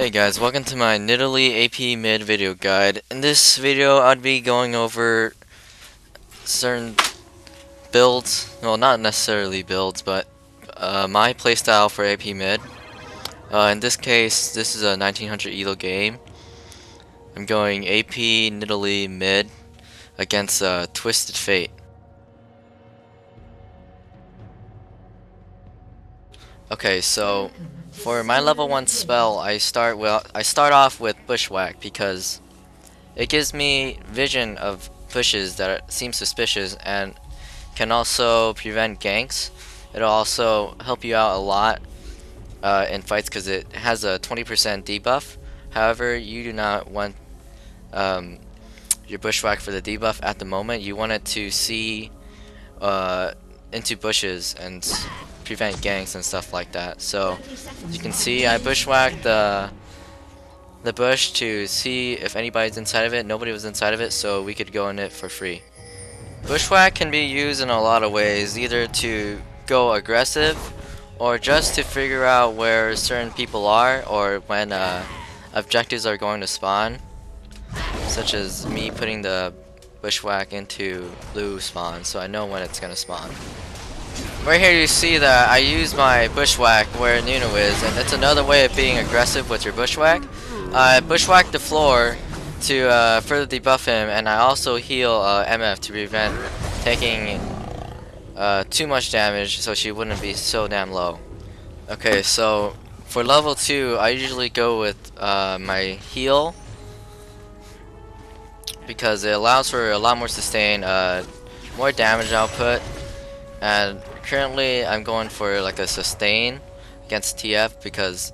Hey guys, welcome to my Nidalee AP mid video guide. In this video, I'd be going over certain builds, well not necessarily builds, but my playstyle for AP mid. In this case, this is a 1900 elo game. I'm going AP Nidalee mid against Twisted Fate. Okay, so for my level 1 spell, I start off with Bushwhack because it gives me vision of bushes that seem suspicious and can also prevent ganks. It'll also help you out a lot in fights because it has a 20% debuff. However, you do not want your Bushwhack for the debuff at the moment. You want it to see into bushes and prevent ganks and stuff like that. So you can see I bushwhacked the bush to see if anybody's inside of it. Nobody was inside of it, so we could go in it for free. Bushwhack can be used in a lot of ways, either to go aggressive or just to figure out where certain people are or when objectives are going to spawn, such as me putting the bushwhack into blue spawn so I know when it's gonna spawn. Right here you see that I use my bushwhack where Nuno is, and it's another way of being aggressive with your bushwhack. I bushwhack the floor to further debuff him, and I also heal MF to prevent taking too much damage so she wouldn't be so damn low. Okay, so for level 2 I usually go with my heal because it allows for a lot more sustain, more damage output, and currently I'm going for like a sustain against TF because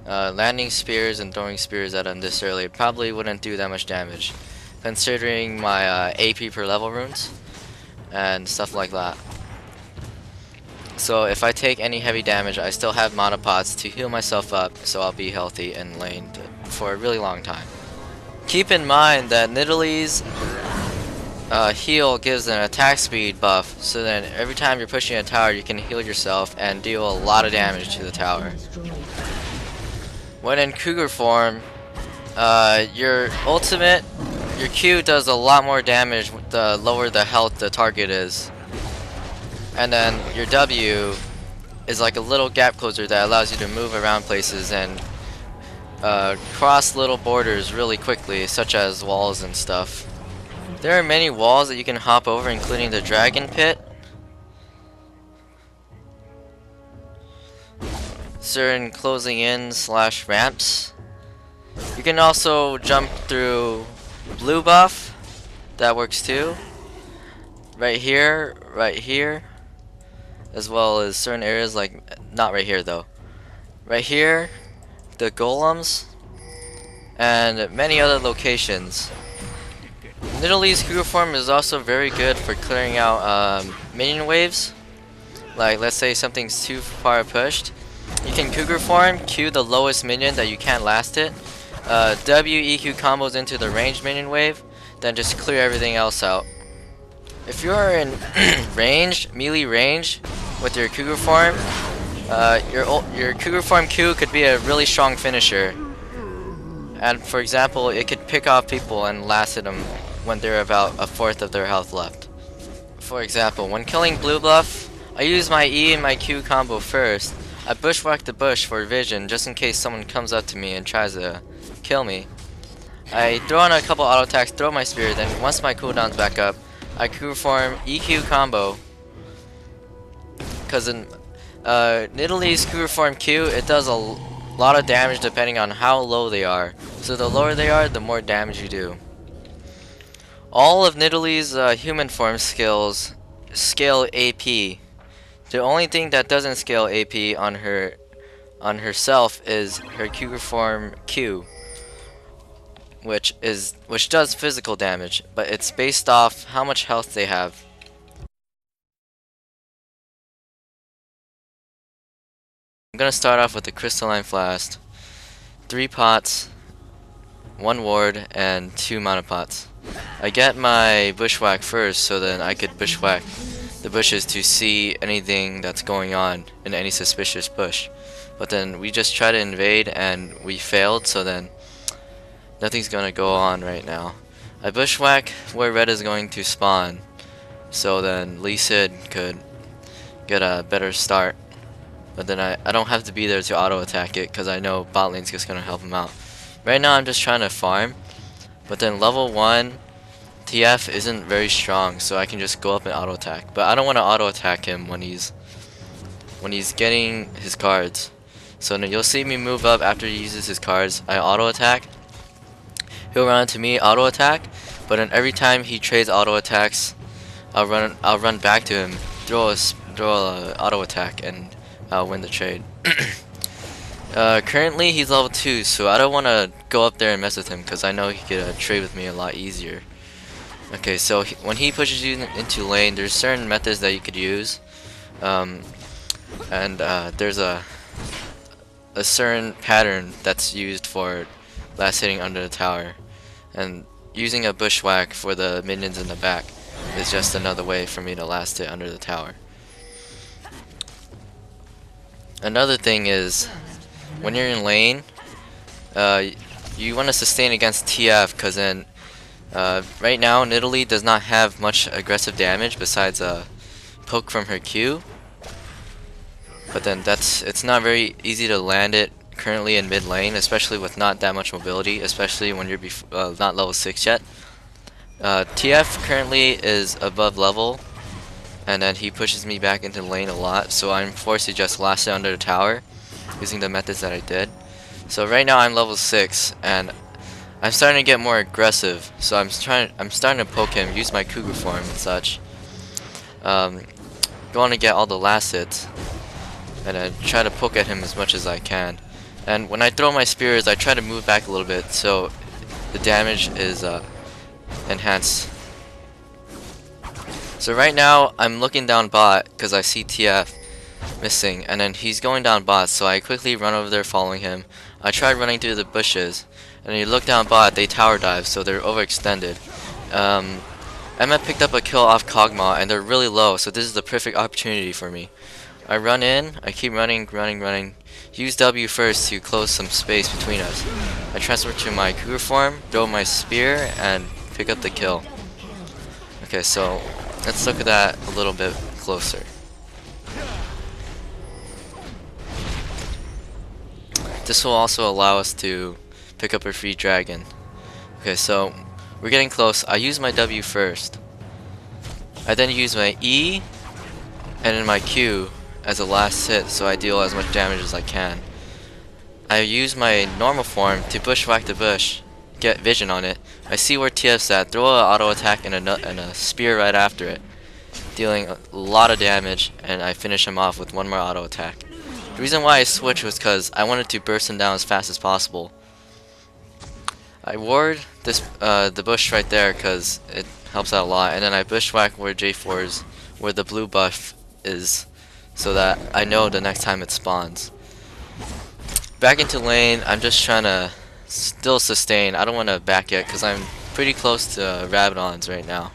landing spears and throwing spears at him this early probably wouldn't do that much damage considering my AP per level runes and stuff like that. So if I take any heavy damage, I still have mana pots to heal myself up, so I'll be healthy in lane for a really long time. Keep in mind that Nidalee's heal gives an attack speed buff, so then every time you're pushing a tower you can heal yourself and deal a lot of damage to the tower. When in Cougar form, your ultimate, your Q does a lot more damage the lower the health the target is. And then your W is like a little gap closer that allows you to move around places and cross little borders really quickly, such as walls and stuff. There are many walls that you can hop over, including the dragon pit, certain closing in / ramps. You can also jump through blue buff, that works too. Right here, as well as certain areas like, not right here though. Right here, the golems, and many other locations. Nidalee's Cougar form is also very good for clearing out minion waves. Like let's say something's too far pushed. You can Cougar form, Q the lowest minion that you can't last it. W EQ combos into the ranged minion wave, then just clear everything else out. If you're in melee range with your Cougar form, your Cougar form Q could be a really strong finisher. And for example, it could pick off people and last hit them when they're about a fourth of their health left. For example, when killing blue buff, I use my E and my Q combo first. I bushwhack the bush for vision just in case someone comes up to me and tries to kill me. I throw on a couple auto attacks, throw my spear, then once my cooldown's back up, I Cougar form EQ combo. Because in Nidalee's Cougar form Q, it does a lot of damage depending on how low they are. So the lower they are, the more damage you do. All of Nidalee's human form skills scale AP. The only thing that doesn't scale AP on herself is her Cougar form Q, which does physical damage, but it's based off how much health they have. I'm gonna start off with the crystalline flask, 3 pots, 1 ward, and 2 mana pots. I get my bushwhack first so then I could bushwhack the bushes to see anything that's going on in any suspicious bush. but then we just tried to invade and we failed, so then nothing's gonna go on right now. I bushwhack where red is going to spawn, so then Lee Sid could get a better start. But then I don't have to be there to auto attack it because I know bot lane's just gonna help him out. Right now I'm just trying to farm, but then level 1 TF isn't very strong, so I can just go up and auto attack. But I don't want to auto attack him when he's getting his cards. So then you'll see me move up after he uses his cards. I auto attack. He'll run into me, auto attack. But then every time he trades auto attacks, I'll run back to him, throw a auto attack, and I'll win the trade. Currently he's level 2, so I don't want to go up there and mess with him because I know he could trade with me a lot easier. Okay, so when he pushes you into lane, there's certain methods that you could use, there's a certain pattern that's used for last hitting under the tower, and using a bushwhack for the minions in the back is just another way for me to last hit under the tower. Another thing is, when you're in lane, you want to sustain against TF, because then right now Nidalee does not have much aggressive damage besides a poke from her Q, but then it's not very easy to land it currently in mid lane, especially with not that much mobility, especially when you're not level 6 yet. TF currently is above level, and then he pushes me back into lane a lot, so I'm forced to just last it under the tower using the methods that I did. So right now I'm level 6 and I'm starting to get more aggressive, so I'm starting to poke him, use my Cougar form and such. Going to get all the last hits and I try to poke at him as much as I can. And when I throw my spears, I try to move back a little bit so the damage is enhanced. So right now I'm looking down bot because I see TF missing, and then he's going down bot, so I quickly run over there following him. I tried running through the bushes, and you look down bot, they tower dive, so they're overextended. Emma picked up a kill off Kog'Maw, and they're really low, so this is the perfect opportunity for me. I run in, I keep running, use W first to close some space between us. I transfer to my Cougar form, throw my spear, and pick up the kill. Okay, so let's look at that a little bit closer. This will also allow us to pick up a free dragon. Okay, so we're getting close. I use my W first. I then use my E and then my Q as a last hit, so I deal as much damage as I can. I use my normal form to bushwhack the bush, get vision on it. I see where TF's at, throw an auto attack and a spear right after it, dealing a lot of damage, and I finish him off with one more auto attack. The reason why I switched was because I wanted to burst him down as fast as possible. I ward this the bush right there because it helps out a lot, and then I bushwhack where J4's, where the blue buff is, so that I know the next time it spawns. Back into lane, I'm just trying to still sustain. I don't want to back yet because I'm pretty close to rabadons right now.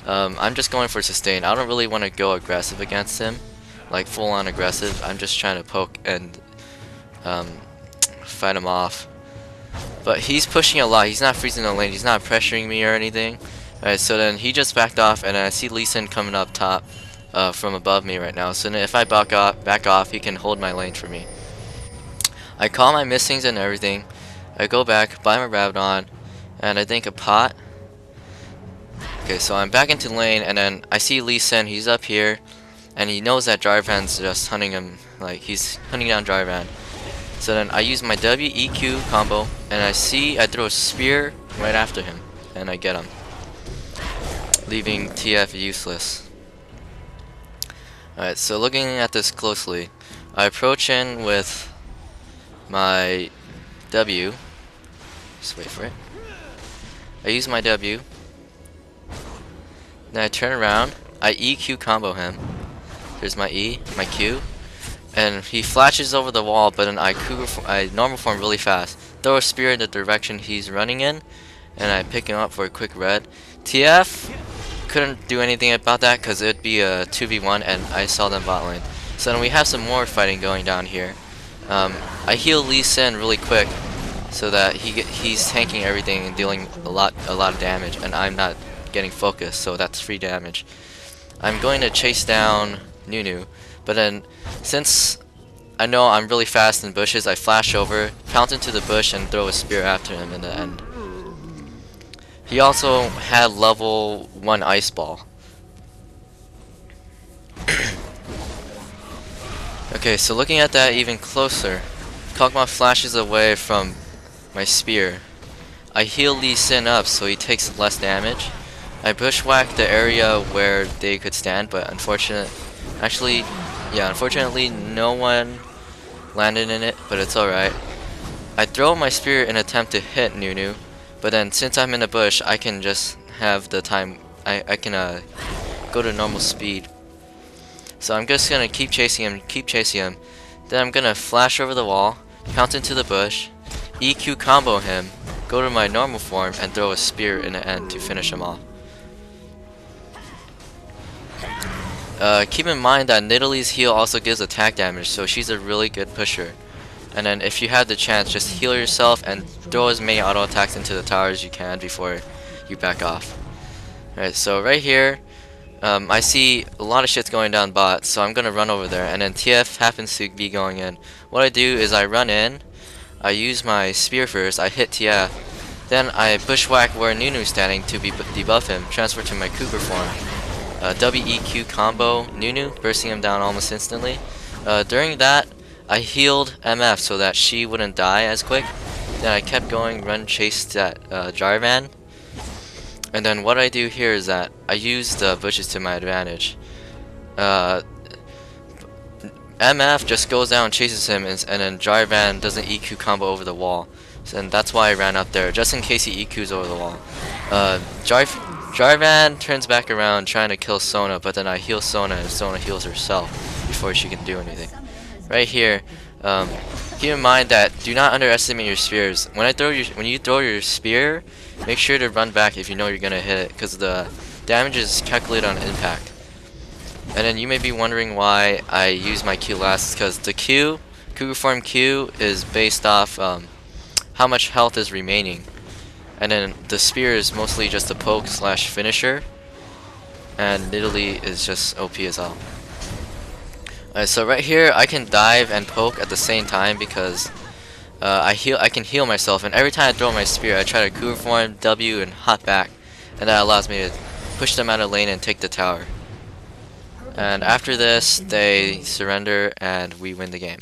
I'm just going for sustain. I don't really want to go aggressive against him, like full on aggressive. I'm just trying to poke and fight him off. But he's pushing a lot. He's not freezing the lane. He's not pressuring me or anything. Alright, so then he just backed off, and I see Lee Sin coming up top from above me right now. So then if I back off, he can hold my lane for me. I call my missings and everything. I go back, buy my rabadon, and I think a pot. Okay, so I'm back into lane, and then I see Lee Sin. He's up here, and he knows that Jarvan's just hunting him. Like, he's hunting down Jarvan. So then I use my W, E, Q combo, and I throw a spear right after him, and I get him, leaving TF useless. Alright, so looking at this closely, I approach in with my W. Just wait for it. I use my W. Then I turn around. I EQ combo him. Here's my E, my Q. And he flashes over the wall, but then I normal form really fast. Throw a spear in the direction he's running in, and I pick him up for a quick red. TF couldn't do anything about that because it'd be a 2v1, and I saw them bot lane. So then we have some more fighting going down here. I heal Lee Sin really quick so that he's tanking everything and dealing a lot of damage, and I'm not getting focused, so that's free damage. I'm going to chase down Nunu, but then since I know I'm really fast in bushes, I flash over, pounce into the bush, and throw a spear after him in the end. He also had level 1 Ice Ball. Okay, so looking at that even closer, Kog'Maw flashes away from my spear. I heal Lee Sin up so he takes less damage. I bushwhack the area where they could stand, but unfortunately no one landed in it, but it's alright. I throw my spear in an attempt to hit Nunu, but then since I'm in the bush, I can just have the time, I can go to normal speed. So I'm just gonna keep chasing him. Then I'm gonna flash over the wall, pounce into the bush, EQ combo him, go to my normal form, and throw a spear in the end to finish him off. Keep in mind that Nidalee's heal also gives attack damage, so she's a really good pusher. And then if you have the chance, just heal yourself and throw as many auto attacks into the tower as you can before you back off. Alright, so right here, I see a lot of shit's going down bot, so I'm gonna run over there, and then TF happens to be going in. What I do is I run in, I use my spear first, I hit TF, then I bushwhack where Nunu's standing to debuff him, transfer to my Cougar form. WEQ combo Nunu, bursting him down almost instantly. During that, I healed MF so that she wouldn't die as quick. Then I kept going, run, chase that Jarvan. And then what I do here is that I use the bushes to my advantage. MF just goes down and chases him, and then Jarvan does an EQ combo over the wall. And that's why I ran up there, just in case he EQs over the wall. Jarvan turns back around trying to kill Sona, but then I heal Sona and Sona heals herself before she can do anything. Right here, keep in mind that do not underestimate your spears. When you throw your spear, make sure to run back if you know you're gonna hit it, because the damage is calculated on impact. And then you may be wondering why I use my Q last, because the Q, Cougar form Q, is based off how much health is remaining. And then the spear is mostly just a poke slash finisher, and Nidalee is just OP as hell. Alright, so right here I can dive and poke at the same time because I can heal myself, and every time I throw my spear I try to Cougar form, W, and hop back, and that allows me to push them out of lane and take the tower. And after this they surrender and we win the game.